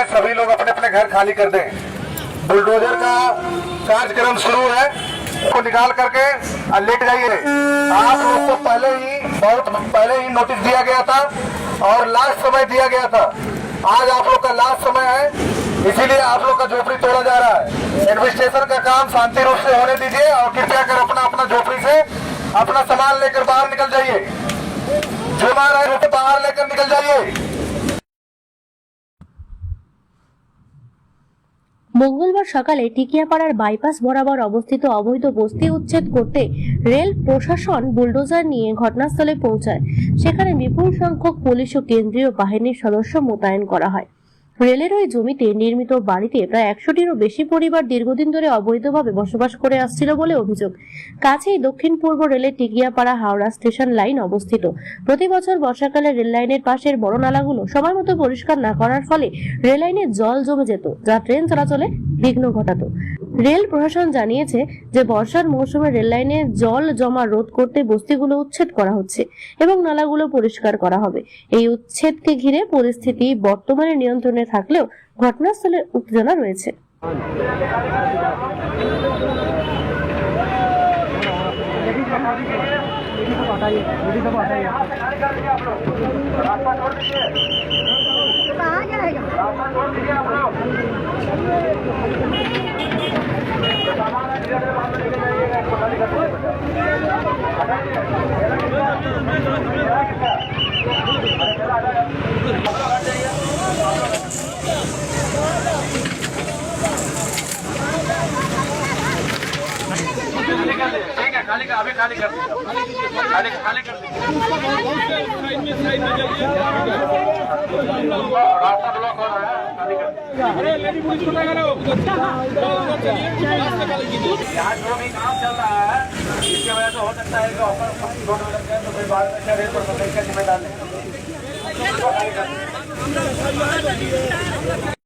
है सभी लोग अपने अपने घर खाली कर दें। बुलडोजर का कार्यक्रम शुरू है, उसको निकाल करके लेट जाइए। आप लोग को बहुत पहले ही नोटिस दिया गया था और लास्ट समय दिया गया था। आज आप लोग का लास्ट समय है, इसीलिए आप लोग का झोपड़ी तोड़ा जा रहा है। एडमिनिस्ट्रेशन का काम शांति रूप से होने दीजिए और कृपया कर अपना अपना झोपड़ी से अपना सामान लेकर बाहर निकल जाइए। जो मार है वो बाहर लेकर निकल जाइए। মঙ্গলবার সকালে টিকিয়াপাড়ার বাইপাস বরাবর অবস্থিত অবৈধ বস্তি উচ্ছেদ করতে রেল প্রশাসন বুলডোজার নিয়ে ঘটনাস্থলে পৌঁছায়। সেখানে বিপুল সংখ্যক পুলিশ ও কেন্দ্রীয় বাহিনীর সদস্য মোতায়েন করা হয়। রেলের ওই জমিতে নির্মিত বাড়িতে প্রায় 100টিরও বেশি পরিবার দীর্ঘদিন ধরে অবৈধভাবে বসবাস করে আসছিল বলে অভিযোগ। কাছেই দক্ষিণ পূর্ব রেলের টিকিয়াপাড়া হাওড়া স্টেশন লাইন অবস্থিত। প্রতি বছর বর্ষাকালে রেল লাইনের পাশের বড় নালাগুলো সময়মতো পরিষ্কার না করার ফলে রেল লাইনে জল জমে যেত, যা ট্রেন চলাচলে বিঘ্ন ঘটাতো। রেল প্রশাসন জানিয়েছে যে বর্ষার মৌসুমে রেল লাইনে জল জমা রোধ করতে বস্তিগুলো উচ্ছেদ করা হচ্ছে এবং নালাগুলো পরিষ্কার করা হবে। এই উচ্ছেদকে ঘিরে পরিস্থিতি বর্তমানে নিয়ন্ত্রণে থাকলেও ঘটনাস্থলে উত্তেজনা রয়েছে। ठीक है, खाली कर, अभी खाली कर खाली कर रास्ता ब्लॉक हो रहा है, खाली कर। अरे लेडी पुलिस को लगा लो। यहाँ जो भी काम चल रहा है इसकी वजह से हो सकता है कि ऑफर रोड में लग जाए, तो फिर बाद में रेल प्रशासन का जिम्मेदार नहीं।